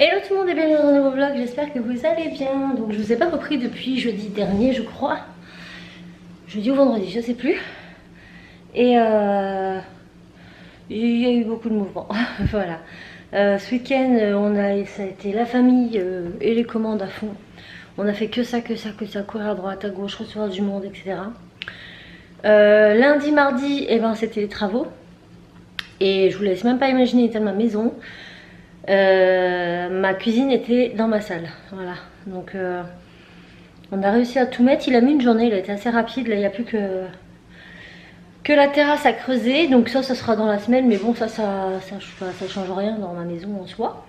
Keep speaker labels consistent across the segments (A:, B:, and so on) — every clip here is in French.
A: Hello tout le monde et bienvenue dans un nouveau vlog, j'espère que vous allez bien. Donc je vous ai pas repris depuis jeudi dernier je crois. Jeudi ou vendredi, je sais plus. Et il y a eu beaucoup de mouvements, voilà. Ce week-end ça a été la famille et les commandes à fond. On a fait que ça, courir à droite, à gauche, recevoir du monde, etc. Lundi, mardi, eh ben, c'était les travaux. Et je vous laisse même pas imaginer l'état de ma maison. Ma cuisine était dans ma salle, voilà. Donc on a réussi à tout mettre. Il a mis une journée, il a été assez rapide. Là il n'y a plus que la terrasse à creuser. Donc ça sera dans la semaine. Mais bon ça change rien dans ma maison en soi.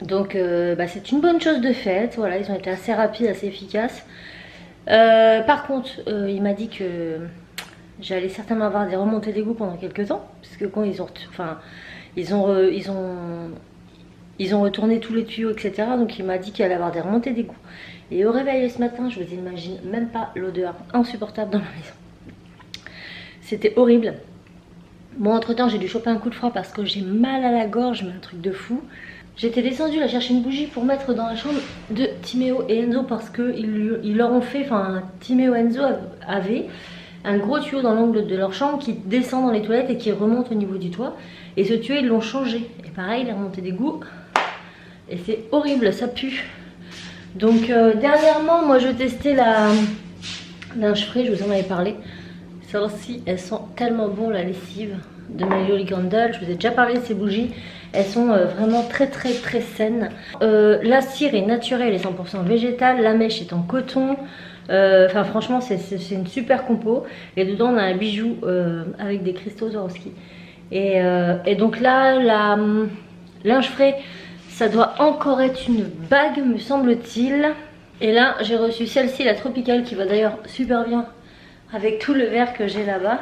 A: Donc c'est une bonne chose de faite. Voilà, ils ont été assez rapides, assez efficaces. Par contre il m'a dit que j'allais certainement avoir des remontées d'égout pendant quelques temps. Parce que quand ils ont retourné tous les tuyaux, etc. Donc il m'a dit qu'il allait avoir des remontées d'égout. Et au réveil ce matin, je vous imagine même pas l'odeur insupportable dans la maison. C'était horrible. Bon, entre temps, j'ai dû choper un coup de froid parce que j'ai mal à la gorge, mais un truc de fou. J'étais descendue là chercher une bougie pour mettre dans la chambre de Timéo et Enzo parce qu'ils leur ont fait, enfin Timéo et Enzo avaient un gros tuyau dans l'angle de leur chambre qui descend dans les toilettes et qui remonte au niveau du toit. Et ce tuyau ils l'ont changé. Et pareil, il a remonté d'égout. Et c'est horrible, ça pue. Donc dernièrement, moi je testais la linge frais, je vous en avais parlé. Celles-ci, elles sont tellement bon la lessive de My Lily Candle. Je vous ai déjà parlé de ces bougies. Elles sont vraiment très saines. La cire est naturelle et 100% végétale. La mèche est en coton. Enfin franchement c'est une super compo. Et dedans on a un bijou avec des cristaux Swarovski. Et donc là la linge frais, ça doit encore être une bague me semble-t-il. Et là j'ai reçu celle-ci, la tropicale, qui va d'ailleurs super bien avec tout le vert que j'ai là-bas.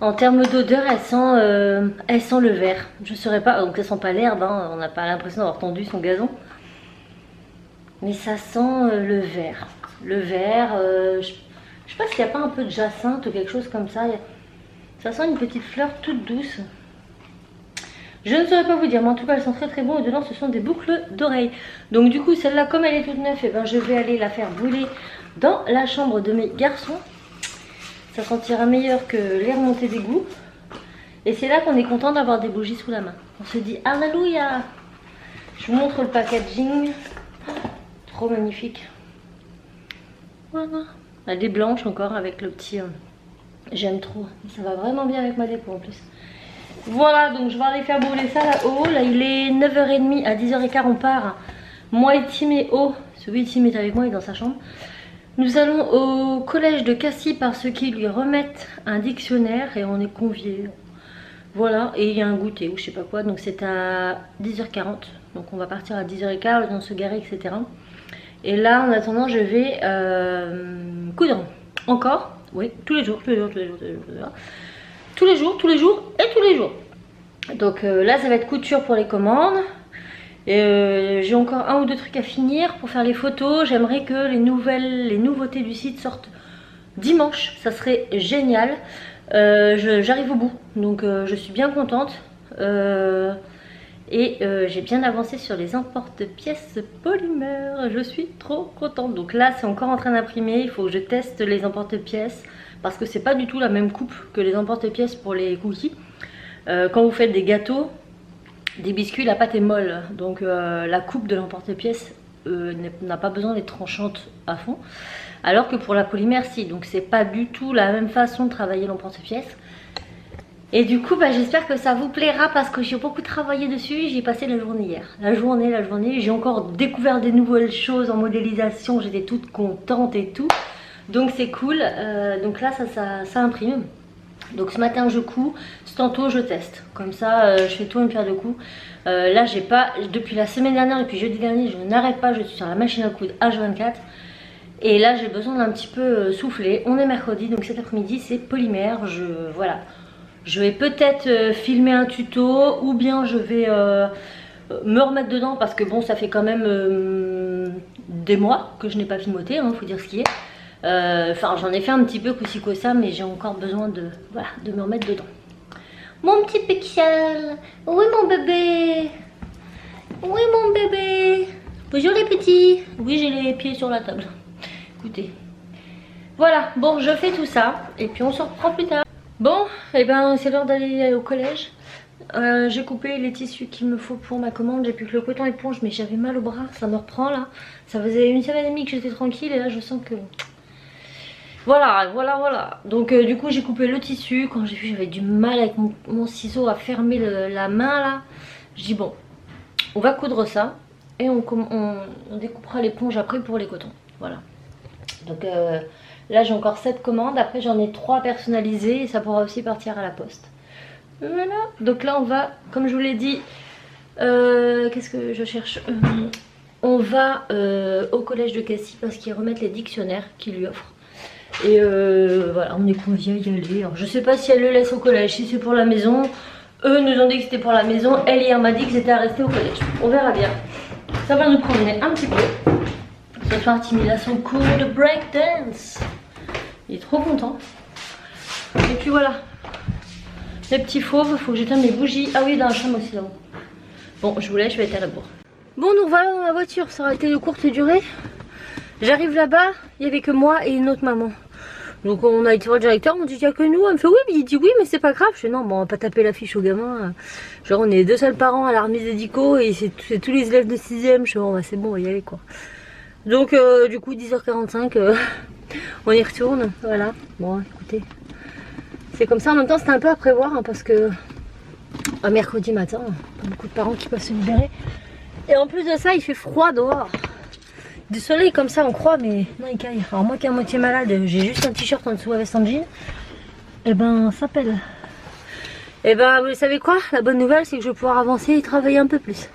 A: En termes d'odeur, elle sent le vert. Je ne saurais pas, donc elle sent pas l'herbe, hein. On n'a pas l'impression d'avoir tendu son gazon. Mais ça sent le vert. Le vert, je sais pas s'il n'y a pas un peu de jacinthe ou quelque chose comme ça. Ça sent une petite fleur toute douce. Je ne saurais pas vous dire, mais en tout cas elles sont très bon. Et dedans ce sont des boucles d'oreilles. Donc du coup celle-là, comme elle est toute neuve, et ben, je vais aller la faire brûler dans la chambre de mes garçons. Ça sentira meilleur que les remontées d'égout. Et c'est là qu'on est content d'avoir des bougies sous la main. On se dit alléluia. Je vous montre le packaging. Trop magnifique. Voilà. Elle est blanche encore avec le petit... J'aime trop. Ça va vraiment bien avec ma déco en plus. Voilà, donc je vais aller faire brûler ça là-haut. Là il est 9h30, à 10h15 on part. Moi et Timéo, celui Tim est avec moi, il est dans sa chambre. Nous allons au collège de Cassis parce qu'ils lui remettent un dictionnaire et on est conviés. Voilà, et il y a un goûter ou je sais pas quoi, donc c'est à 10h40. Donc on va partir à 10h15, ils vont se garer, etc. Et là en attendant je vais coudre. Encore, oui, tous les jours. Donc là ça va être couture pour les commandes. J'ai encore un ou deux trucs à finir pour faire les photos. J'aimerais que les nouveautés du site sortent dimanche, ça serait génial. J'arrive au bout, donc je suis bien contente. J'ai bien avancé sur les emporte-pièces polymères. Je suis trop contente. Donc là c'est encore en train d'imprimer. Il faut que je teste les emporte-pièces parce que c'est pas du tout la même coupe que les emporte-pièces pour les cookies. Quand vous faites des gâteaux, des biscuits, la pâte est molle, donc la coupe de l'emporte-pièce n'a pas besoin d'être tranchante à fond, alors que pour la polymère si, donc c'est pas du tout la même façon de travailler l'emporte-pièce. Et du coup j'espère que ça vous plaira parce que j'ai beaucoup travaillé dessus. J'ai passé la journée hier, la journée, j'ai encore découvert des nouvelles choses en modélisation, j'étais toute contente et tout, donc c'est cool. Donc là ça imprime. Donc ce matin je couds, tantôt je teste. Comme ça je fais tout une pierre deux coups. Là j'ai pas, depuis la semaine dernière, depuis jeudi dernier, je n'arrête pas, je suis sur la machine à coudre H24. Et là j'ai besoin d'un petit peu souffler. On est mercredi, donc cet après-midi c'est polymère. Voilà. Je vais peut-être filmer un tuto ou bien je vais me remettre dedans parce que bon ça fait quand même des mois que je n'ai pas filmoté, hein, faut dire ce qui est. Enfin j'en ai fait un petit peu coup-ci coup-ça, mais j'ai encore besoin de me remettre dedans. Mon petit Pixel, oui mon bébé, Oui mon bébé. Bonjour les petits. Oui, j'ai les pieds sur la table. Écoutez. Voilà, bon, je fais tout ça et puis on se reprend plus tard. Bon, et ben c'est l'heure d'aller au collège. J'ai coupé les tissus qu'il me faut pour ma commande. J'ai plus que le coton éponge, mais j'avais mal au bras, ça me reprend là. Ça faisait une semaine et demie que j'étais tranquille et là je sens que... Voilà. Donc du coup j'ai coupé le tissu. Quand j'ai vu j'avais du mal avec mon ciseau à fermer la main là. Je dis bon, on va coudre ça et on découpera l'éponge après pour les cotons. Voilà. Donc là j'ai encore 7 commandes, après j'en ai 3 personnalisées et ça pourra aussi partir à la poste. Voilà, donc là on va, comme je vous l'ai dit, qu'est-ce que je cherche, on va au collège de Cassie parce qu'ils remettent les dictionnaires qu'ils lui offrent. Et voilà, on est conviés à y aller. Alors, je sais pas si elle le laisse au collège, si c'est pour la maison. Eux nous ont dit que c'était pour la maison, elle hier m'a dit que c'était à rester au collège. On verra bien, ça va nous promener un petit peu. Ce soir Timmy a son cours de breakdance. Il est trop content. Et puis voilà. Les petits fauves, faut que j'éteigne mes bougies. Ah oui, dans la chambre aussi là-haut. Bon, je vous laisse, je vais être à la bourre. Bon, nous voilà dans la voiture, ça aurait été de courte durée. J'arrive là-bas, il n'y avait que moi et une autre maman. Donc on a été voir le directeur, on dit qu'il n'y a que nous. Elle me fait oui, mais il dit oui, mais c'est pas grave. Je fais non, bon, on va pas taper l'affiche aux gamins. Genre on est 2 seuls parents à la remise des dico et c'est tous les élèves de 6ème. Je fais bon, bah, c'est bon, on va y aller quoi. Donc du coup 10h45 on y retourne, voilà. Bon écoutez, c'est comme ça, en même temps c'était un peu à prévoir hein, parce que un mercredi matin, pas beaucoup de parents qui peuvent se libérer. Et en plus de ça il fait froid dehors. Du soleil comme ça on croit mais non il caille. Alors moi qui est à moitié malade, j'ai juste un t-shirt en dessous avec un jean. Et ben ça pèle. Et ben vous savez quoi, la bonne nouvelle c'est que je vais pouvoir avancer et travailler un peu plus.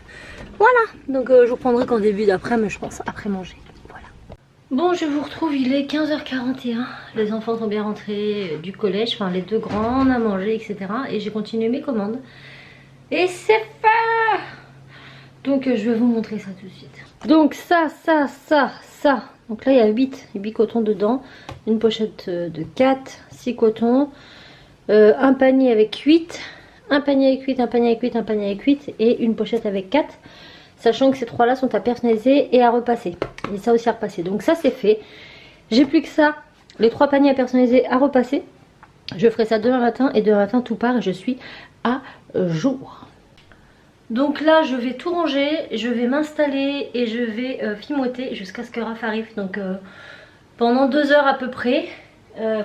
A: Voilà, donc je vous reprendrai qu'en début d'après-midi, je pense, après manger. Voilà. Bon, je vous retrouve, il est 15h41. Les enfants sont bien rentrés du collège, enfin les 2 grands, on a mangé, etc. Et j'ai continué mes commandes. Et c'est fait. Donc je vais vous montrer ça tout de suite. Donc ça. Donc là il y a 8 cotons dedans. Une pochette de 4, 6 cotons. Un panier avec 8. Un panier avec 8, un panier avec 8, un panier avec 8 et une pochette avec 4. Sachant que ces 3 là sont à personnaliser et à repasser. Et ça aussi à repasser. Donc ça c'est fait. J'ai plus que ça. Les 3 paniers à personnaliser à repasser. Je ferai ça demain matin et demain matin tout part et je suis à jour. Donc là je vais tout ranger. Je vais m'installer et je vais fimoter jusqu'à ce que Raph arrive. Donc pendant 2 heures à peu près.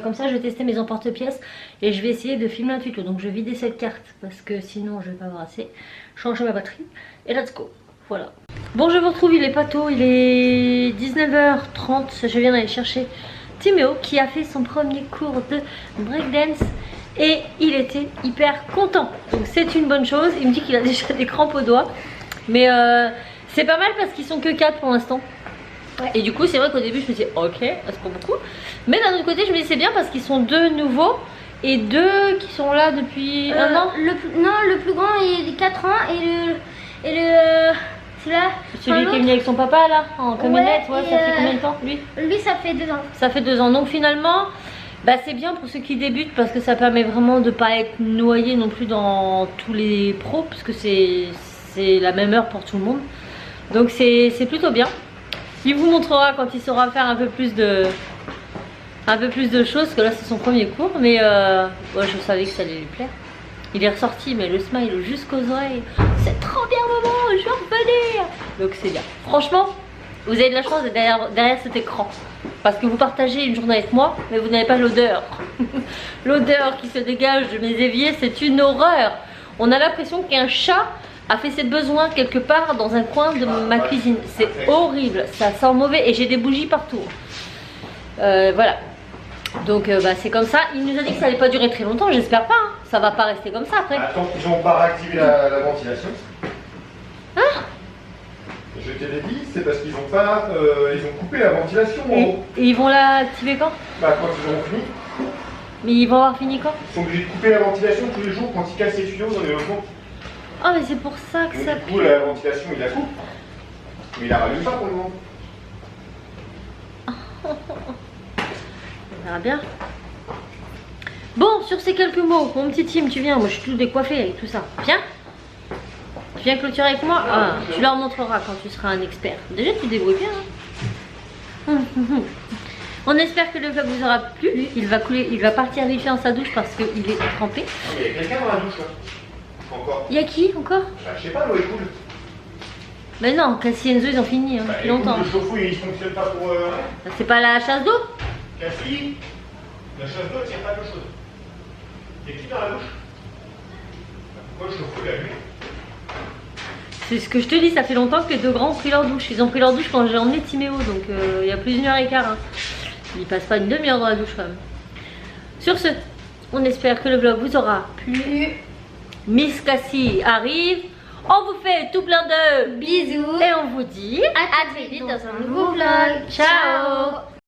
A: Comme ça je vais tester mes emporte-pièces et je vais essayer de filmer un tuto. Donc je vais vider cette carte parce que sinon je vais pas avoir assez. Changer ma batterie et let's go. Voilà. Bon je vous retrouve, il est pas tôt, il est 19h30. Je viens d'aller chercher Timéo qui a fait son premier cours de breakdance et il était hyper content. Donc c'est une bonne chose. Il me dit qu'il a déjà des crampes aux doigts. Mais c'est pas mal parce qu'ils sont que 4 pour l'instant. Ouais. Et du coup c'est vrai qu'au début je me disais ok, c'est pas beaucoup. Mais d'un autre côté je me dis c'est bien parce qu'ils sont 2 nouveaux et 2 qui sont là depuis 1 an.
B: Le plus grand il a 4 ans et le celui-là.
A: Celui qui est venu avec son papa là en camionnette, ouais, ça fait combien de temps lui?
B: Lui ça fait 2 ans.
A: Ça fait 2 ans, donc finalement bah, c'est bien pour ceux qui débutent parce que ça permet vraiment de pas être noyé non plus dans tous les pros puisque c'est la même heure pour tout le monde. Donc c'est plutôt bien. Il vous montrera quand il saura faire un peu plus de choses, parce que là c'est son premier cours, mais ouais, je savais que ça allait lui plaire. Il est ressorti, mais le smile jusqu'aux oreilles. C'est trop bien maman, je vais revenir. Donc c'est bien. Franchement, vous avez de la chance d'être derrière cet écran. Parce que vous partagez une journée avec moi, mais vous n'avez pas l'odeur. L'odeur qui se dégage de mes éviers, c'est une horreur. On a l'impression qu'un chat a fait ses besoins quelque part dans un coin de ma cuisine. C'est horrible, ça sent mauvais et j'ai des bougies partout. Voilà. Donc bah, c'est comme ça. Il nous a dit que ça allait pas durer très longtemps, j'espère pas. Hein. Ça va pas rester comme ça après.
C: Attends, ils n'ont pas réactivé la ventilation.
A: Ah.
C: Je te l'ai dit, c'est parce qu'ils ont pas, ils ont coupé la ventilation en haut.
A: Et ils vont l'activer quand?
C: Bah quand ils auront fini.
A: Mais ils vont avoir fini quand?
C: Ils sont obligés de couper la ventilation tous les jours quand ils cassent les tuyaux dans les logements.
A: Ah mais c'est pour ça que
C: donc,
A: ça
C: du coup la ventilation il la coupe. Mais il la rallume pas pour le moment.
A: On verra bien. Bon, sur ces quelques mots, mon petit Tim, tu viens, moi je suis tout décoiffée avec tout ça. Viens. viens clôturer avec moi? Ah, tu leur montreras quand tu seras un expert. Déjà, tu te débrouilles bien. Hein. On espère que le vlog vous aura plu. Il va partir vite fait dans sa douche parce qu'il est trempé.
C: Il y a quelqu'un dans la douche là. Encore.
A: Il y a qui encore?
C: Bah, je sais pas, l'eau est cool.
A: Mais non, Cassie et Enzo ils ont fini hein,
C: Bah,
A: depuis longtemps.
C: Le chauffe-eau il fonctionne pas pour.
A: C'est pas la chasse d'eau?
C: Cassie, la chasse d'eau tient pas d'eau chaude. Il y a qui dans la douche? Pourquoi le chauffe-eau est allumé?
A: C'est ce que je te dis, ça fait longtemps que les deux grands ont pris leur douche. Ils ont pris leur douche quand j'ai emmené Timéo, donc il y a plus d'une heure et quart. Hein. Ils passent pas une demi-heure dans la douche quand même. Sur ce, on espère que le vlog vous aura plu. Miss Cassie arrive. On vous fait tout plein de
B: Bisous.
A: et on vous dit
B: À très vite dans un nouveau vlog.
A: ciao.